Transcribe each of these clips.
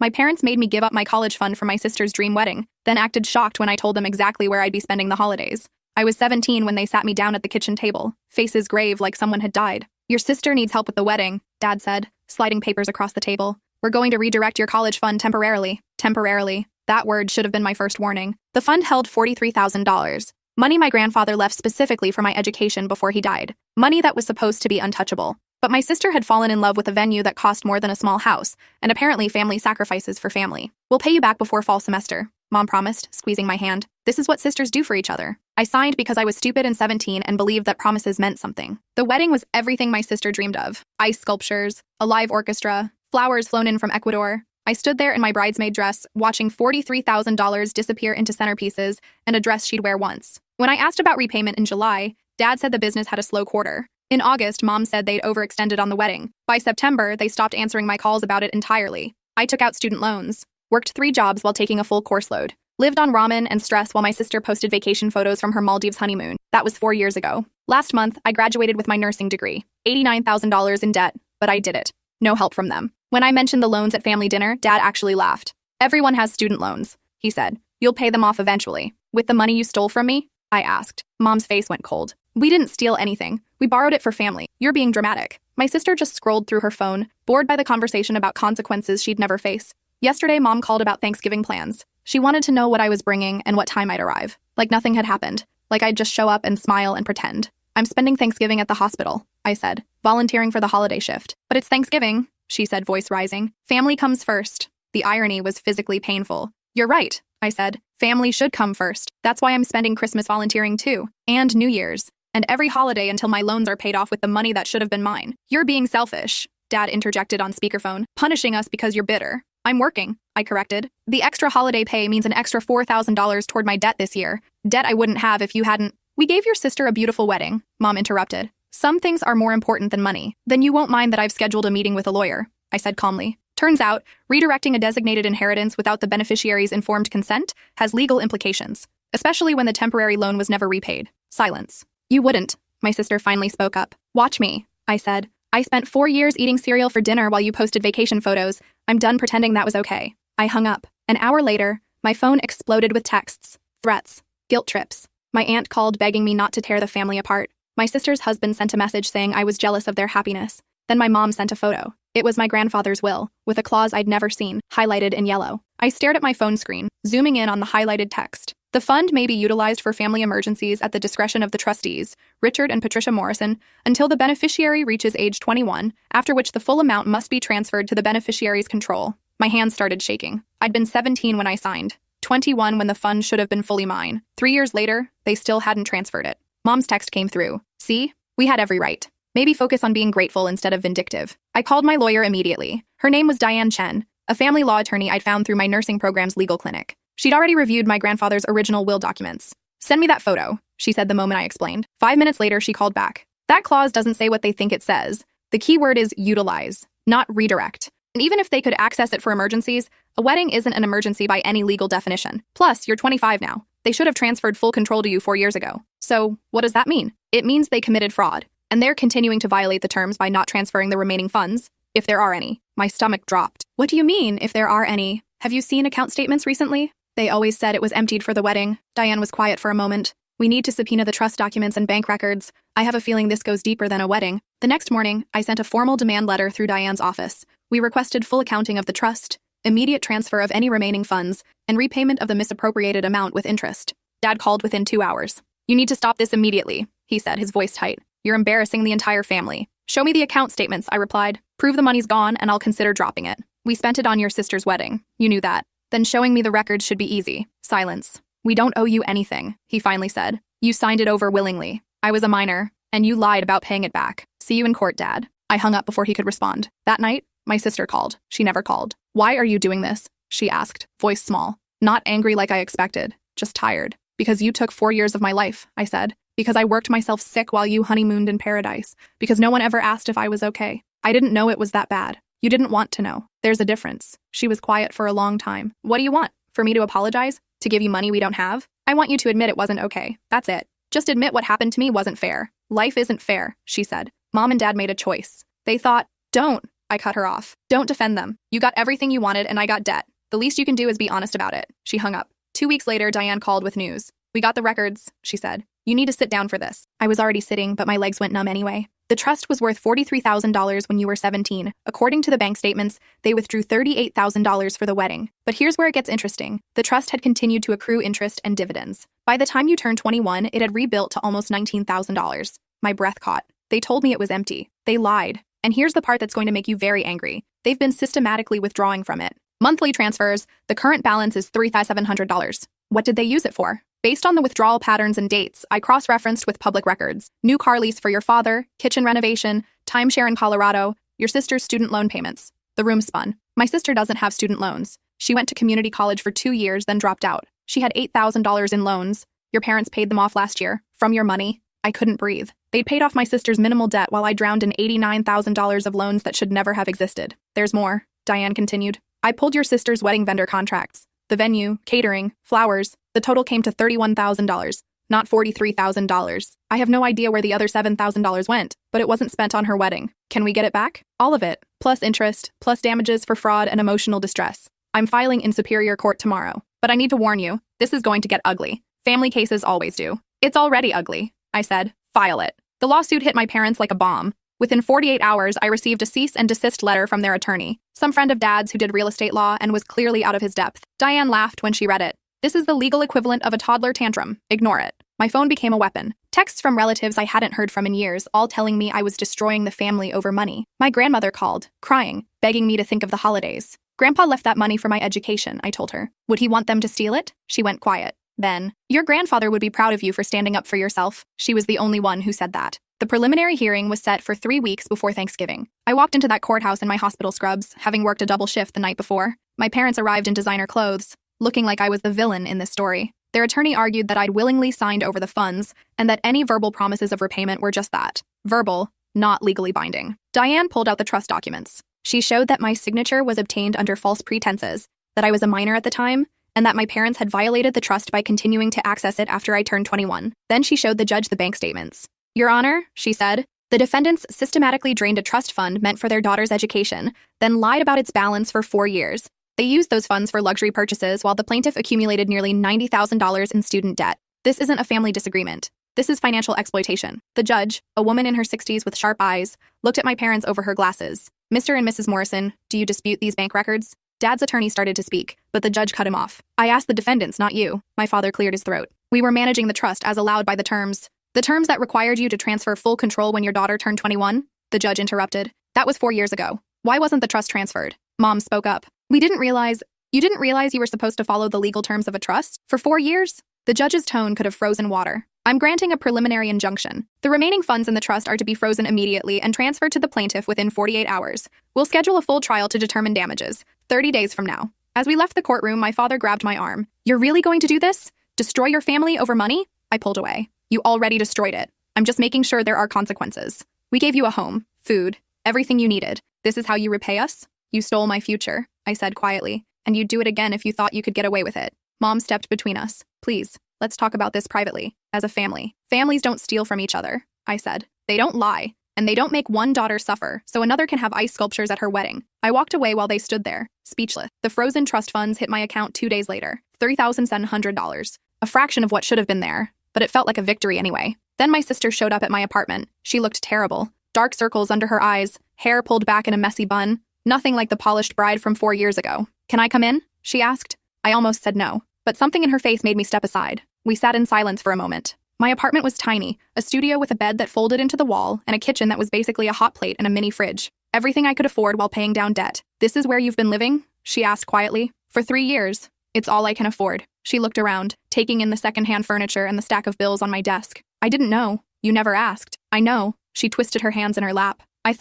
My parents made me give up my college fund for my sister's dream wedding, then acted shocked when I told them exactly where I'd be spending the holidays. I was 17 when they sat me down at the kitchen table, faces grave like someone had died. Your sister needs help with the wedding, Dad said, sliding papers across the table. We're going to redirect your college fund temporarily. Temporarily. That word should have been my first warning. The fund held $43,000. Money my grandfather left specifically for my education before he died. Money that was supposed to be untouchable. But my sister had fallen in love with a venue that cost more than a small house, and apparently family sacrifices for family. We'll pay you back before fall semester, Mom promised, squeezing my hand. This is what sisters do for each other. I signed because I was stupid and 17 and believed that promises meant something. The wedding was everything my sister dreamed of. Ice sculptures, a live orchestra, flowers flown in from Ecuador. I stood there in my bridesmaid dress, watching $43,000 disappear into centerpieces and a dress she'd wear once. When I asked about repayment in July, Dad said the business had a slow quarter. In August, Mom said they'd overextended on the wedding. By September, they stopped answering my calls about it entirely. I took out student loans, worked 3 jobs while taking a full course load, lived on ramen and stress while my sister posted vacation photos from her Maldives honeymoon. That was 4 years ago. Last month, I graduated with my nursing degree. $89,000 in debt, but I did it. No help from them. When I mentioned the loans at family dinner, Dad actually laughed. Everyone has student loans, he said. You'll pay them off eventually. With the money you stole from me? I asked. Mom's face went cold. We didn't steal anything. We borrowed it for family. You're being dramatic. My sister just scrolled through her phone, bored by the conversation about consequences she'd never face. Yesterday, Mom called about Thanksgiving plans. She wanted to know what I was bringing and what time I'd arrive. Like nothing had happened. Like I'd just show up and smile and pretend. I'm spending Thanksgiving at the hospital, I said, volunteering for the holiday shift. But it's Thanksgiving, she said, voice rising. Family comes first. The irony was physically painful. You're right, I said. Family should come first. That's why I'm spending Christmas volunteering too. And New Year's. And every holiday until my loans are paid off with the money that should have been mine. You're being selfish, Dad interjected on speakerphone, punishing us because you're bitter. I'm working, I corrected. The extra holiday pay means an extra $4,000 toward my debt this year. Debt I wouldn't have if you hadn't. We gave your sister a beautiful wedding, Mom interrupted. Some things are more important than money. Then you won't mind that I've scheduled a meeting with a lawyer, I said calmly. Turns out, redirecting a designated inheritance without the beneficiary's informed consent has legal implications, especially when the temporary loan was never repaid. Silence. You wouldn't, my sister finally spoke up. Watch me, I said. I spent 4 years eating cereal for dinner while you posted vacation photos. I'm done pretending that was okay. I hung up. An hour later, my phone exploded with texts, threats, guilt trips. My aunt called begging me not to tear the family apart. My sister's husband sent a message saying I was jealous of their happiness. Then my mom sent a photo. It was my grandfather's will, with a clause I'd never seen, highlighted in yellow. I stared at my phone screen, zooming in on the highlighted text. The fund may be utilized for family emergencies at the discretion of the trustees, Richard and Patricia Morrison, until the beneficiary reaches age 21, after which the full amount must be transferred to the beneficiary's control. My hands started shaking. I'd been 17 when I signed, 21 when the fund should have been fully mine. 3 years later, they still hadn't transferred it. Mom's text came through. See? We had every right. Maybe focus on being grateful instead of vindictive. I called my lawyer immediately. Her name was Diane Chen, a family law attorney I'd found through my nursing program's legal clinic. She'd already reviewed my grandfather's original will documents. Send me that photo, she said the moment I explained. 5 minutes later, she called back. That clause doesn't say what they think it says. The key word is utilize, not redirect. And even if they could access it for emergencies, a wedding isn't an emergency by any legal definition. Plus, you're 25 now. They should have transferred full control to you 4 years ago. So, what does that mean? It means they committed fraud. And they're continuing to violate the terms by not transferring the remaining funds, if there are any. My stomach dropped. What do you mean, if there are any? Have you seen account statements recently? They always said it was emptied for the wedding. Diane was quiet for a moment. We need to subpoena the trust documents and bank records. I have a feeling this goes deeper than a wedding. The next morning, I sent a formal demand letter through Diane's office. We requested full accounting of the trust, immediate transfer of any remaining funds, and repayment of the misappropriated amount with interest. Dad called within 2 hours. You need to stop this immediately, he said, his voice tight. You're embarrassing the entire family. Show me the account statements, I replied. Prove the money's gone, and I'll consider dropping it. We spent it on your sister's wedding. You knew that. Then showing me the records should be easy. Silence. We don't owe you anything, he finally said. You signed it over willingly. I was a minor, and you lied about paying it back. See you in court, Dad. I hung up before he could respond. That night, my sister called. She never called. Why are you doing this? She asked, voice small. Not angry like I expected, just tired. Because you took 4 years of my life, I said. Because I worked myself sick while you honeymooned in paradise. Because no one ever asked if I was okay. I didn't know it was that bad. You didn't want to know. There's a difference. She was quiet for a long time. What do you want? For me to apologize? To give you money we don't have? I want you to admit it wasn't okay. That's it. Just admit what happened to me wasn't fair. Life isn't fair, she said. Mom and Dad made a choice. They thought, don't. I cut her off. Don't defend them. You got everything you wanted and I got debt. The least you can do is be honest about it. She hung up. 2 weeks later, Diane called with news. We got the records, she said. You need to sit down for this. I was already sitting, but my legs went numb anyway. The trust was worth $43,000 when you were 17. According to the bank statements, they withdrew $38,000 for the wedding. But here's where it gets interesting. The trust had continued to accrue interest and dividends. By the time you turned 21, it had rebuilt to almost $19,000. My breath caught. They told me it was empty. They lied. And here's the part that's going to make you very angry. They've been systematically withdrawing from it. Monthly transfers, the current balance is $3,700. What did they use it for? Based on the withdrawal patterns and dates, I cross-referenced with public records. New car lease for your father, kitchen renovation, timeshare in Colorado, your sister's student loan payments. The room spun. My sister doesn't have student loans. She went to community college for 2 years, then dropped out. She had $8,000 in loans. Your parents paid them off last year. From your money. I couldn't breathe. They'd paid off my sister's minimal debt while I drowned in $89,000 of loans that should never have existed. There's more, Diane continued. I pulled your sister's wedding vendor contracts. The venue, catering, flowers, the total came to $31,000, not $43,000. I have no idea where the other $7,000 went, but it wasn't spent on her wedding. Can we get it back? All of it, plus interest, plus damages for fraud and emotional distress. I'm filing in Superior Court tomorrow, but I need to warn you, this is going to get ugly. Family cases always do. It's already ugly, I said. File it. The lawsuit hit my parents like a bomb. Within 48 hours, I received a cease and desist letter from their attorney, some friend of Dad's who did real estate law and was clearly out of his depth. Diane laughed when she read it. This is the legal equivalent of a toddler tantrum. Ignore it. My phone became a weapon. Texts from relatives I hadn't heard from in years, all telling me I was destroying the family over money. My grandmother called, crying, begging me to think of the holidays. Grandpa left that money for my education, I told her. Would he want them to steal it? She went quiet. Then, your grandfather would be proud of you for standing up for yourself. She was the only one who said that. The preliminary hearing was set for 3 weeks before Thanksgiving. I walked into that courthouse in my hospital scrubs, having worked a double shift the night before. My parents arrived in designer clothes, looking like I was the villain in this story. Their attorney argued that I'd willingly signed over the funds, and that any verbal promises of repayment were just that. Verbal, not legally binding. Diane pulled out the trust documents. She showed that my signature was obtained under false pretenses, that I was a minor at the time, and that my parents had violated the trust by continuing to access it after I turned 21. Then she showed the judge the bank statements. Your Honor, she said, the defendants systematically drained a trust fund meant for their daughter's education, then lied about its balance for 4 years. They used those funds for luxury purchases while the plaintiff accumulated nearly $90,000 in student debt. This isn't a family disagreement. This is financial exploitation. The judge, a woman in her 60s with sharp eyes, looked at my parents over her glasses. Mr. and Mrs. Morrison, do you dispute these bank records? Dad's attorney started to speak, but the judge cut him off. I asked the defendants, not you. My father cleared his throat. We were managing the trust as allowed by the terms. The terms that required you to transfer full control when your daughter turned 21? The judge interrupted. That was 4 years ago. Why wasn't the trust transferred? Mom spoke up. You didn't realize you were supposed to follow the legal terms of a trust? For 4 years? The judge's tone could have frozen water. I'm granting a preliminary injunction. The remaining funds in the trust are to be frozen immediately and transferred to the plaintiff within 48 hours. We'll schedule a full trial to determine damages, 30 days from now. As we left the courtroom, my father grabbed my arm. You're really going to do this? Destroy your family over money? I pulled away. You already destroyed it. I'm just making sure there are consequences. We gave you a home, food, everything you needed. This is how you repay us? You stole my future, I said quietly, and you'd do it again if you thought you could get away with it. Mom stepped between us. Please, let's talk about this privately, as a family. Families don't steal from each other, I said. They don't lie, and they don't make one daughter suffer so another can have ice sculptures at her wedding. I walked away while they stood there, speechless. The frozen trust funds hit my account 2 days later, $3,700, a fraction of what should have been there, but it felt like a victory anyway. Then my sister showed up at my apartment. She looked terrible. Dark circles under her eyes, hair pulled back in a messy bun, nothing like the polished bride from 4 years ago. Can I come in? She asked. I almost said no, but something in her face made me step aside. We sat in silence for a moment. My apartment was tiny, a studio with a bed that folded into the wall and a kitchen that was basically a hot plate and a mini fridge. Everything I could afford while paying down debt. This is where you've been living? She asked quietly. For 3 years. It's all I can afford. She looked around, taking in the secondhand furniture and the stack of bills on my desk. I didn't know. You never asked. I know. She twisted her hands in her lap. I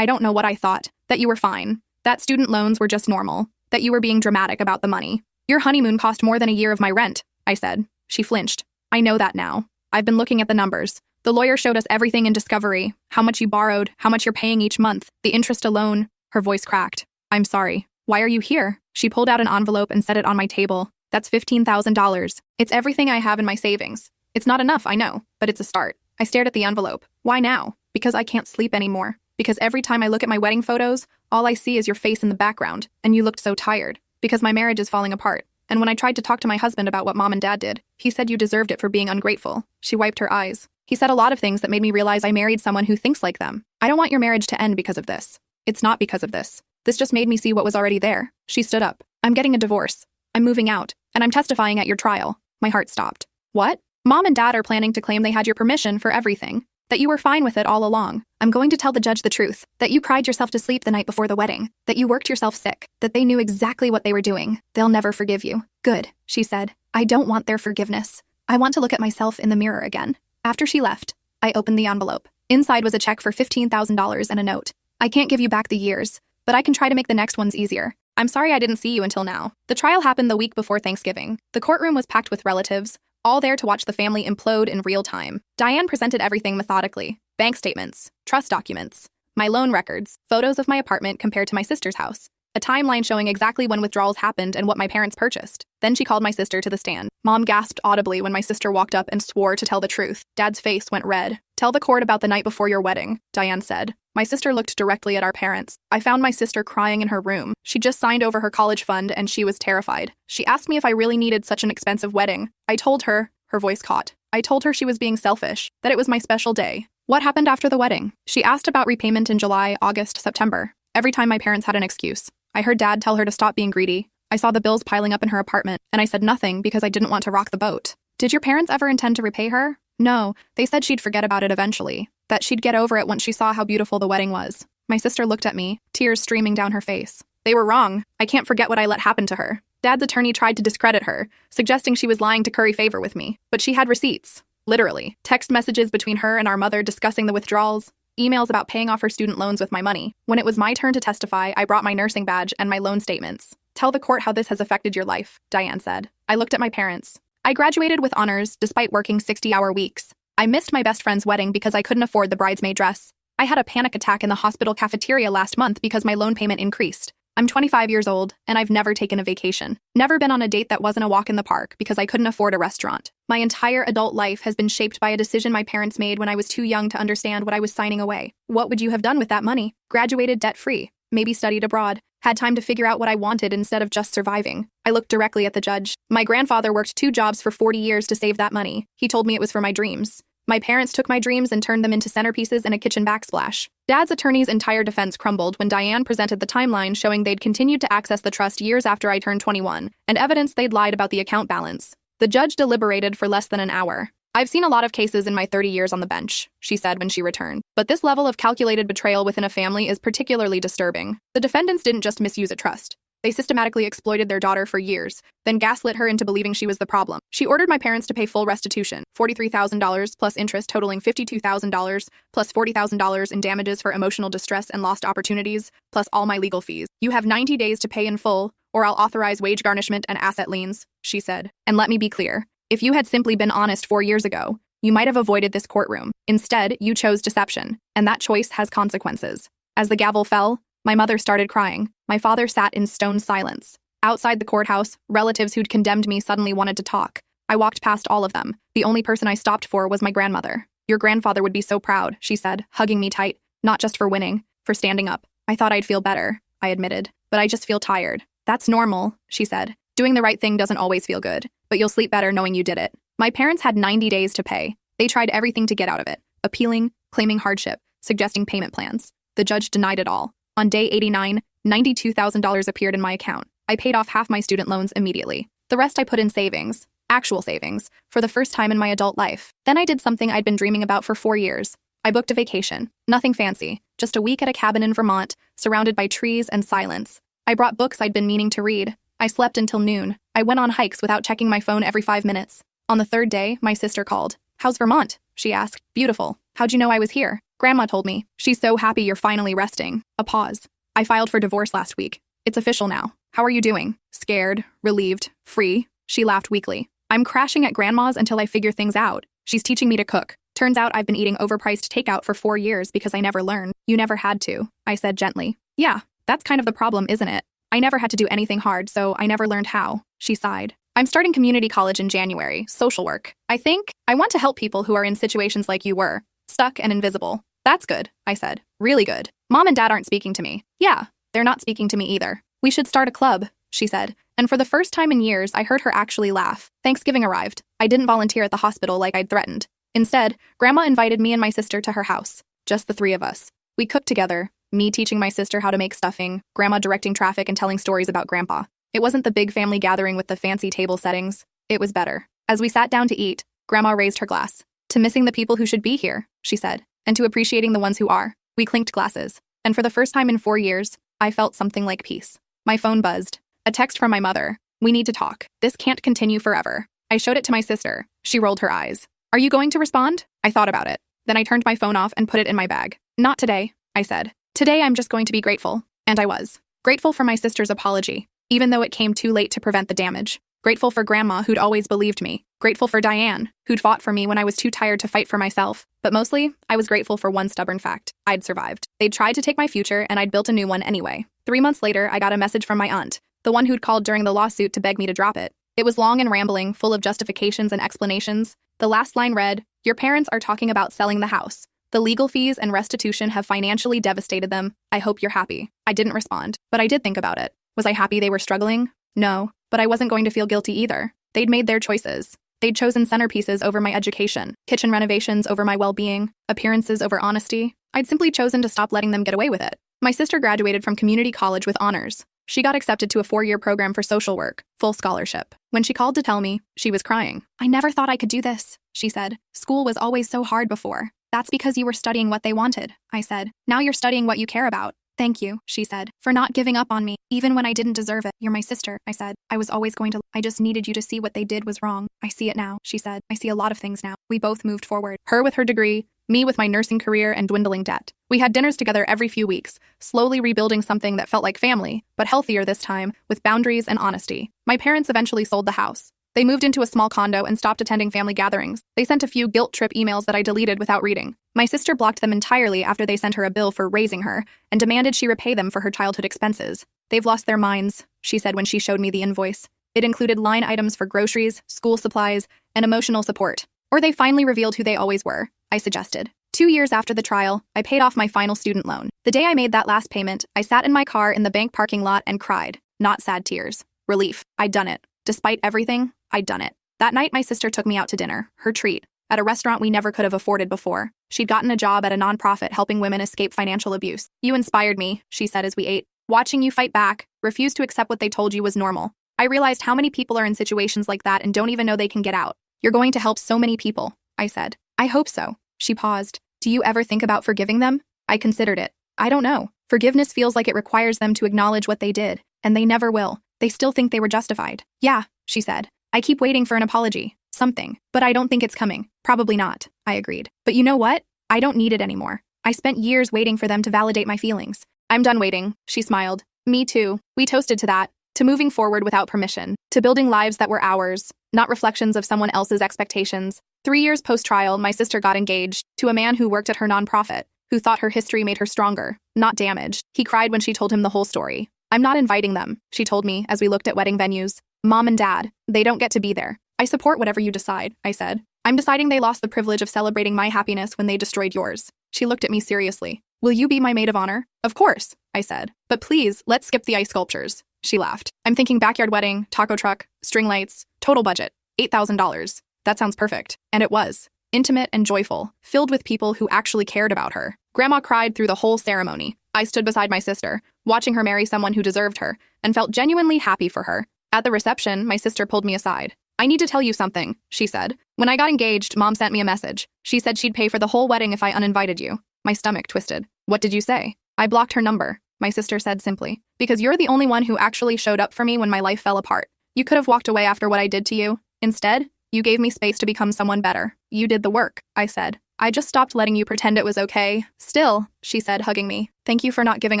don't know what I thought. That you were fine. That student loans were just normal. That you were being dramatic about the money. Your honeymoon cost more than a year of my rent, I said. She flinched. I know that now. I've been looking at the numbers. The lawyer showed us everything in discovery. How much you borrowed, how much you're paying each month, the interest alone. Her voice cracked. I'm sorry. Why are you here? She pulled out an envelope and set it on my table. That's $15,000. It's everything I have in my savings. It's not enough, I know, but it's a start. I stared at the envelope. Why now? Because I can't sleep anymore. Because every time I look at my wedding photos, all I see is your face in the background, and you looked so tired. Because my marriage is falling apart. And when I tried to talk to my husband about what Mom and Dad did, he said you deserved it for being ungrateful." She wiped her eyes. "He said a lot of things that made me realize I married someone who thinks like them. I don't want your marriage to end because of this. It's not because of this. This just made me see what was already there." She stood up. "I'm getting a divorce. I'm moving out. And I'm testifying at your trial." My heart stopped. "What?" "Mom and Dad are planning to claim they had your permission for everything. That you were fine with it all along. I'm going to tell the judge the truth. That you cried yourself to sleep the night before the wedding. That you worked yourself sick. That they knew exactly what they were doing. They'll never forgive you." "Good," she said. "I don't want their forgiveness. I want to look at myself in the mirror again." After she left, I opened the envelope. Inside was a check for $15,000 and a note. "I can't give you back the years, but I can try to make the next ones easier. I'm sorry I didn't see you until now." The trial happened the week before Thanksgiving. The courtroom was packed with relatives, all there to watch the family implode in real time. Diane presented everything methodically. Bank statements, trust documents, my loan records, photos of my apartment compared to my sister's house, a timeline showing exactly when withdrawals happened and what my parents purchased. Then she called my sister to the stand. Mom gasped audibly when my sister walked up and swore to tell the truth. Dad's face went red. "Tell the court about the night before your wedding," Diane said. My sister looked directly at our parents. I found my sister crying in her room. She just signed over her college fund and she was terrified. She asked me if I really needed such an expensive wedding. I told her, her voice caught. I told her she was being selfish, that it was my special day. "What happened after the wedding?" She asked about repayment in July, August, September. Every time my parents had an excuse. I heard Dad tell her to stop being greedy. I saw the bills piling up in her apartment, and I said nothing because I didn't want to rock the boat. "Did your parents ever intend to repay her?" "No, they said she'd forget about it eventually. That she'd get over it once she saw how beautiful the wedding was." My sister looked at me, tears streaming down her face. "They were wrong. I can't forget what I let happen to her." Dad's attorney tried to discredit her, suggesting she was lying to curry favor with me. But she had receipts. Literally. Text messages between her and our mother discussing the withdrawals. Emails about paying off her student loans with my money. When it was my turn to testify, I brought my nursing badge and my loan statements. "Tell the court how this has affected your life," Diane said. I looked at my parents. I graduated with honors despite working 60-hour weeks. I missed my best friend's wedding because I couldn't afford the bridesmaid dress. I had a panic attack in the hospital cafeteria last month because my loan payment increased. I'm 25 years old, and I've never taken a vacation. Never been on a date that wasn't a walk in the park because I couldn't afford a restaurant. My entire adult life has been shaped by a decision my parents made when I was too young to understand what I was signing away. What would you have done with that money? Graduated debt-free. Maybe studied abroad. Had time to figure out what I wanted instead of just surviving. I looked directly at the judge. My grandfather worked 2 jobs for 40 years to save that money. He told me it was for my dreams. My parents took my dreams and turned them into centerpieces in a kitchen backsplash. Dad's attorney's entire defense crumbled when Diane presented the timeline showing they'd continued to access the trust years after I turned 21, and evidence they'd lied about the account balance. The judge deliberated for less than an hour. "I've seen a lot of cases in my 30 years on the bench," she said when she returned. "But this level of calculated betrayal within a family is particularly disturbing. The defendants didn't just misuse a trust. They systematically exploited their daughter for years, then gaslit her into believing she was the problem. She ordered my parents to pay full restitution, $43,000 plus interest totaling $52,000, plus $40,000 in damages for emotional distress and lost opportunities, plus all my legal fees. You have 90 days to pay in full, or I'll authorize wage garnishment and asset liens," she said. "And let me be clear, if you had simply been honest 4 years ago, you might have avoided this courtroom. Instead, you chose deception, and that choice has consequences." As the gavel fell, my mother started crying. My father sat in stone silence. Outside the courthouse, relatives who'd condemned me suddenly wanted to talk. I walked past all of them. The only person I stopped for was my grandmother. "Your grandfather would be so proud," she said, hugging me tight, "not just for winning, for standing up." "I thought I'd feel better," I admitted, "but I just feel tired." "That's normal," she said. "Doing the right thing doesn't always feel good, but you'll sleep better knowing you did it." My parents had 90 days to pay. They tried everything to get out of it, appealing, claiming hardship, suggesting payment plans. The judge denied it all. On day 89, $92,000 appeared in my account. I paid off half my student loans immediately. The rest I put in savings, actual savings, for the first time in my adult life. Then I did something I'd been dreaming about for 4 years. I booked a vacation. Nothing fancy, just a week at a cabin in Vermont, surrounded by trees and silence. I brought books I'd been meaning to read. I slept until noon. I went on hikes without checking my phone every 5 minutes. On the 3rd day, my sister called. "How's Vermont?" she asked. "Beautiful. How'd you know I was here?" "Grandma told me. She's so happy you're finally resting." A pause. "I filed for divorce last week. It's official now. How are you doing?" "Scared, relieved, free." She laughed weakly. "I'm crashing at Grandma's until I figure things out. She's teaching me to cook. Turns out I've been eating overpriced takeout for 4 years because I never learned." "You never had to," I said gently. "Yeah, that's kind of the problem, isn't it? I never had to do anything hard, so I never learned how." She sighed. "I'm starting community college in January, social work. I think I want to help people who are in situations like you were, stuck and invisible. That's good, I said. Really good. Mom and Dad aren't speaking to me. Yeah, they're not speaking to me either. We should start a club, she said. And for the first time in years, I heard her actually laugh. Thanksgiving arrived. I didn't volunteer at the hospital like I'd threatened. Instead, Grandma invited me and my sister to her house. Just the three of us. We cooked together, me teaching my sister how to make stuffing, Grandma directing traffic and telling stories about Grandpa. It wasn't the big family gathering with the fancy table settings. It was better. As we sat down to eat, Grandma raised her glass. To missing the people who should be here, she said, and to appreciating the ones who are. We clinked glasses. And for the first time in 4 years, I felt something like peace. My phone buzzed. A text from my mother. We need to talk. This can't continue forever. I showed it to my sister. She rolled her eyes. Are you going to respond? I thought about it. Then I turned my phone off and put it in my bag. Not today, I said. Today I'm just going to be grateful. And I was. Grateful for my sister's apology, even though it came too late to prevent the damage. Grateful for Grandma, who'd always believed me. Grateful for Diane, who'd fought for me when I was too tired to fight for myself. But mostly, I was grateful for one stubborn fact. I'd survived. They'd tried to take my future, and I'd built a new one anyway. 3 months later, I got a message from my aunt, the one who'd called during the lawsuit to beg me to drop it. It was long and rambling, full of justifications and explanations. The last line read, "Your parents are talking about selling the house. The legal fees and restitution have financially devastated them. I hope you're happy." I didn't respond, but I did think about it. Was I happy they were struggling? No, but I wasn't going to feel guilty either. They'd made their choices. They'd chosen centerpieces over my education, kitchen renovations over my well-being, appearances over honesty. I'd simply chosen to stop letting them get away with it. My sister graduated from community college with honors. She got accepted to a 4-year program for social work, full scholarship. When she called to tell me, she was crying. "I never thought I could do this," she said. "School was always so hard before." "That's because you were studying what they wanted," I said. "Now you're studying what you care about." "Thank you," she said, "for not giving up on me, even when I didn't deserve it." "You're my sister," I said. "I was always going to. I just needed you to see what they did was wrong." "I see it now," she said. "I see a lot of things now." We both moved forward. Her with her degree, me with my nursing career and dwindling debt. We had dinners together every few weeks, slowly rebuilding something that felt like family, but healthier this time, with boundaries and honesty. My parents eventually sold the house. They moved into a small condo and stopped attending family gatherings. They sent a few guilt trip emails that I deleted without reading. My sister blocked them entirely after they sent her a bill for raising her and demanded she repay them for her childhood expenses. "They've lost their minds," she said when she showed me the invoice. It included line items for groceries, school supplies, and emotional support. "Or they finally revealed who they always were," I suggested. 2 years after the trial, I paid off my final student loan. The day I made that last payment, I sat in my car in the bank parking lot and cried. Not sad tears. Relief. I'd done it. Despite everything, I'd done it. That night, my sister took me out to dinner, her treat, at a restaurant we never could have afforded before. She'd gotten a job at a nonprofit helping women escape financial abuse. "You inspired me," she said as we ate. "Watching you fight back, refuse to accept what they told you was normal. I realized how many people are in situations like that and don't even know they can get out. You're going to help so many people," I said. "I hope so." She paused. "Do you ever think about forgiving them?" I considered it. I don't know. Forgiveness feels like it requires them to acknowledge what they did, and they never will. They still think they were justified. "Yeah," she said. "I keep waiting for an apology. Something. But I don't think it's coming. Probably not," I agreed. "But you know what? I don't need it anymore. I spent years waiting for them to validate my feelings." "I'm done waiting," she smiled. "Me too." We toasted to that, to moving forward without permission, to building lives that were ours, not reflections of someone else's expectations. 3 years post-trial, my sister got engaged to a man who worked at her nonprofit, who thought her history made her stronger, not damaged. He cried when she told him the whole story. "I'm not inviting them," she told me as we looked at wedding venues. "Mom and Dad, they don't get to be there." "I support whatever you decide," I said. "I'm deciding they lost the privilege of celebrating my happiness when they destroyed yours." She looked at me seriously. "Will you be my maid of honor?" "Of course," I said. "But please, let's skip the ice sculptures." She laughed. "I'm thinking backyard wedding, taco truck, string lights, total budget, $8,000. That sounds perfect." And it was. Intimate and joyful, filled with people who actually cared about her. Grandma cried through the whole ceremony. I stood beside my sister, watching her marry someone who deserved her, and felt genuinely happy for her. At the reception, my sister pulled me aside. "I need to tell you something," she said. "When I got engaged, Mom sent me a message. She said she'd pay for the whole wedding if I uninvited you." My stomach twisted. "What did you say?" "I blocked her number," my sister said simply. "Because you're the only one who actually showed up for me when my life fell apart. You could have walked away after what I did to you. Instead, you gave me space to become someone better. You did the work," I said. "I just stopped letting you pretend it was okay." "Still," she said, hugging me. "Thank you for not giving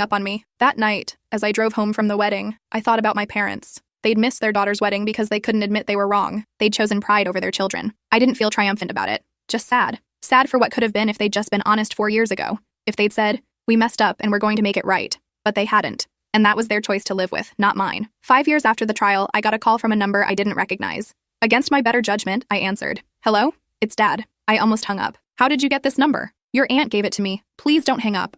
up on me." That night, as I drove home from the wedding, I thought about my parents. They'd missed their daughter's wedding because they couldn't admit they were wrong. They'd chosen pride over their children. I didn't feel triumphant about it. Just sad. Sad for what could have been if they'd just been honest 4 years ago. If they'd said, "We messed up and we're going to make it right." But they hadn't. And that was their choice to live with, not mine. 5 years after the trial, I got a call from a number I didn't recognize. Against my better judgment, I answered. "Hello? It's Dad." I almost hung up. "How did you get this number?" Your aunt gave it to me. Please don't hang up.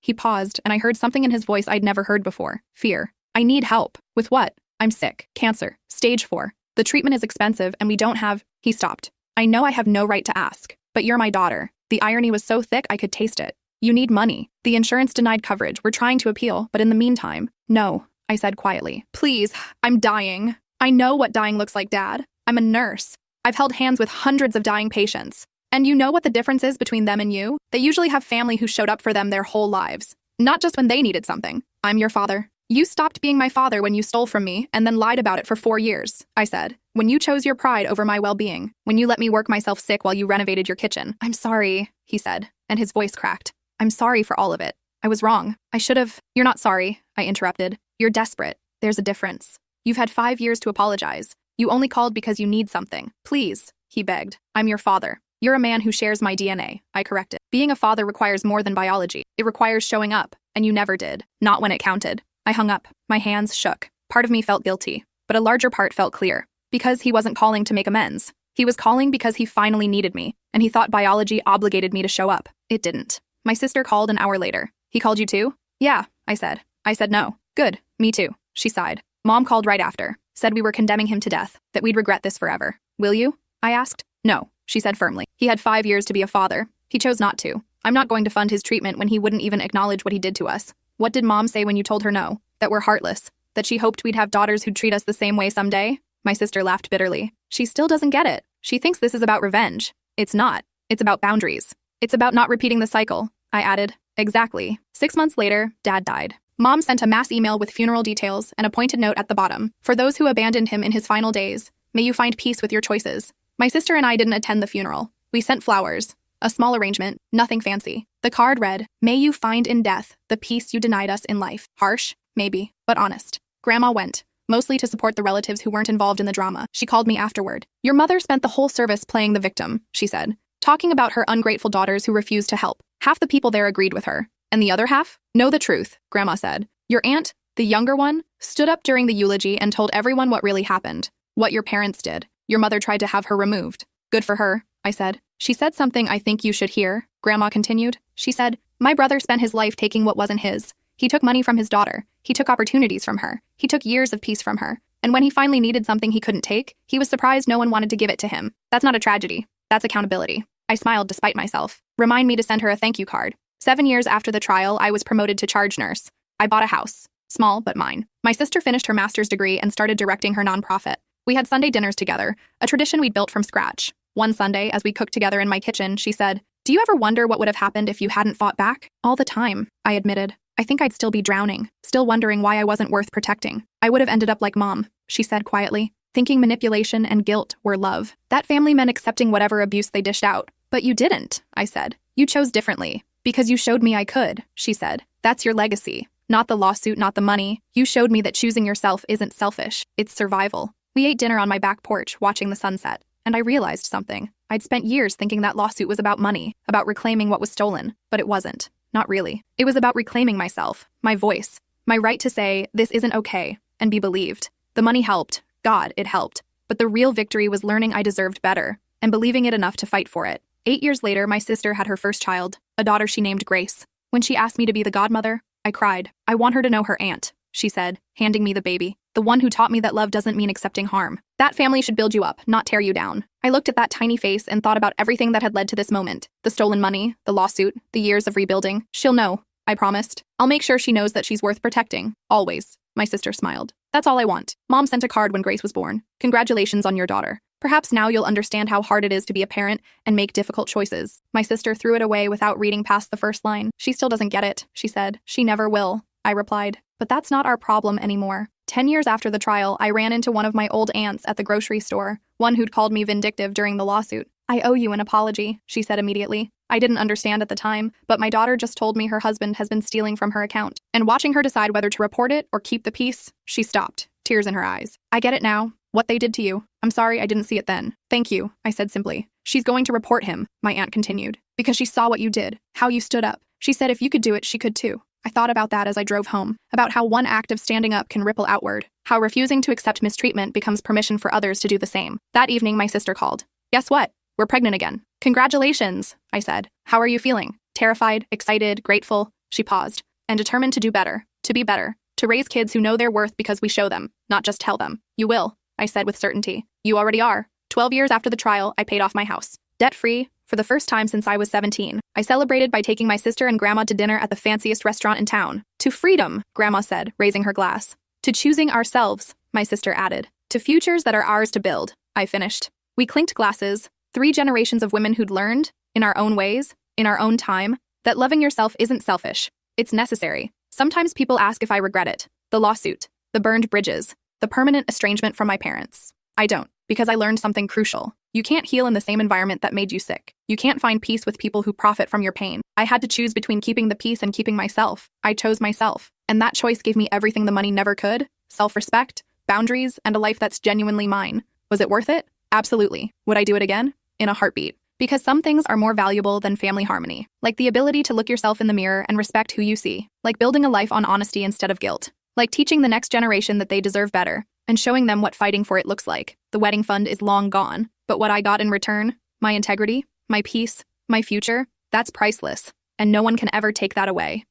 He paused, and I heard something in his voice I'd never heard before. Fear. I need help. With what? I'm sick. Cancer. Stage 4. The treatment is expensive, and we don't have... He stopped. I know I have no right to ask, but you're my daughter. The irony was so thick I could taste it. You need money. The insurance denied coverage. We're trying to appeal, but in the meantime... No, I said quietly. Please, I'm dying. I know what dying looks like, Dad. I'm a nurse. I've held hands with hundreds of dying patients. And you know what the difference is between them and you? They usually have family who showed up for them their whole lives. Not just when they needed something. I'm your father. You stopped being my father when you stole from me and then lied about it for 4 years, I said. When you chose your pride over my well-being. When you let me work myself sick while you renovated your kitchen. I'm sorry, he said, and his voice cracked. I'm sorry for all of it. I was wrong. I should have... You're not sorry, I interrupted. You're desperate. There's a difference. You've had 5 years to apologize. You only called because you need something. Please, he begged. I'm your father. You're a man who shares my DNA, I corrected. Being a father requires more than biology. It requires showing up, and you never did. Not when it counted. I hung up. My hands shook. Part of me felt guilty, but a larger part felt clear. Because he wasn't calling to make amends. He was calling because he finally needed me, and he thought biology obligated me to show up. It didn't. My sister called an hour later. He called you too? Yeah, I said. I said no. Good, me too. She sighed. Mom called right after. Said we were condemning him to death, that we'd regret this forever. Will you? I asked. No, she said firmly. He had 5 years to be a father. He chose not to. I'm not going to fund his treatment when he wouldn't even acknowledge what he did to us. What did Mom say when you told her no? That we're heartless? That she hoped we'd have daughters who'd treat us the same way someday? My sister laughed bitterly. She still doesn't get it. She thinks this is about revenge. It's not. It's about boundaries. It's about not repeating the cycle, I added. Exactly. 6 months later, Dad died. Mom sent a mass email with funeral details and a pointed note at the bottom. For those who abandoned him in his final days, may you find peace with your choices. My sister and I didn't attend the funeral. We sent flowers. A small arrangement, nothing fancy. The card read, may you find in death the peace you denied us in life. Harsh, maybe, but honest. Grandma went, mostly to support the relatives who weren't involved in the drama. She called me afterward. Your mother spent the whole service playing the victim, she said, talking about her ungrateful daughters who refused to help. Half the people there agreed with her. And the other half? Know the truth, Grandma said. Your aunt, the younger one, stood up during the eulogy and told everyone what really happened. What your parents did. Your mother tried to have her removed. Good for her, I said. She said something I think you should hear, Grandma continued. She said, my brother spent his life taking what wasn't his. He took money from his daughter. He took opportunities from her. He took years of peace from her. And when he finally needed something he couldn't take, he was surprised no one wanted to give it to him. That's not a tragedy. That's accountability. I smiled despite myself. Remind me to send her a thank you card. 7 years after the trial, I was promoted to charge nurse. I bought a house. Small, but mine. My sister finished her master's degree and started directing her nonprofit. We had Sunday dinners together, a tradition we'd built from scratch. One Sunday, as we cooked together in my kitchen, she said, do you ever wonder what would have happened if you hadn't fought back? All the time, I admitted. I think I'd still be drowning, still wondering why I wasn't worth protecting. I would have ended up like Mom, she said quietly, thinking manipulation and guilt were love. That family meant accepting whatever abuse they dished out. But you didn't, I said. You chose differently. Because you showed me I could, she said. That's your legacy. Not the lawsuit, not the money. You showed me that choosing yourself isn't selfish. It's survival. We ate dinner on my back porch, watching the sunset. And I realized something. I'd spent years thinking that lawsuit was about money, about reclaiming what was stolen. But it wasn't. Not really. It was about reclaiming myself, my voice, my right to say, this isn't okay, and be believed. The money helped. God, it helped. But the real victory was learning I deserved better, and believing it enough to fight for it. 8 years later, my sister had her first child, a daughter she named Grace. When she asked me to be the godmother, I cried. I want her to know her aunt, she said, handing me the baby. The one who taught me that love doesn't mean accepting harm. That family should build you up, not tear you down. I looked at that tiny face and thought about everything that had led to this moment. The stolen money, the lawsuit, the years of rebuilding. She'll know, I promised. I'll make sure she knows that she's worth protecting. Always. My sister smiled. That's all I want. Mom sent a card when Grace was born. Congratulations on your daughter. Perhaps now you'll understand how hard it is to be a parent and make difficult choices. My sister threw it away without reading past the first line. She still doesn't get it, she said. She never will, I replied. But that's not our problem anymore. 10 years after the trial, I ran into one of my old aunts at the grocery store, one who'd called me vindictive during the lawsuit. I owe you an apology, she said immediately. I didn't understand at the time, but my daughter just told me her husband has been stealing from her account. And watching her decide whether to report it or keep the peace, she stopped, tears in her eyes. I get it now. What they did to you. I'm sorry I didn't see it then. Thank you, I said simply. She's going to report him, my aunt continued, because she saw what you did, how you stood up. She said if you could do it, she could too. I thought about that as I drove home, about how one act of standing up can ripple outward, how refusing to accept mistreatment becomes permission for others to do the same. That evening, my sister called. Guess what? We're pregnant again. Congratulations, I said. How are you feeling? Terrified, excited, grateful. She paused, and determined to do better, to be better, to raise kids who know their worth because we show them, not just tell them. You will, I said with certainty. You already are. 12 years after the trial, I paid off my house. Debt-free, for the first time since I was 17. I celebrated by taking my sister and Grandma to dinner at the fanciest restaurant in town. To freedom, Grandma said, raising her glass. To choosing ourselves, my sister added. To futures that are ours to build, I finished. We clinked glasses, 3 generations of women who'd learned, in our own ways, in our own time, that loving yourself isn't selfish. It's necessary. Sometimes people ask if I regret it. The lawsuit, the burned bridges, the permanent estrangement from my parents. I don't, because I learned something crucial. You can't heal in the same environment that made you sick. You can't find peace with people who profit from your pain. I had to choose between keeping the peace and keeping myself. I chose myself. And that choice gave me everything the money never could: self-respect, boundaries, and a life that's genuinely mine. Was it worth it? Absolutely. Would I do it again? In a heartbeat. Because some things are more valuable than family harmony. Like the ability to look yourself in the mirror and respect who you see. Like building a life on honesty instead of guilt. Like teaching the next generation that they deserve better, and showing them what fighting for it looks like. The wedding fund is long gone, but what I got in return, my integrity, my peace, my future, that's priceless, and no one can ever take that away.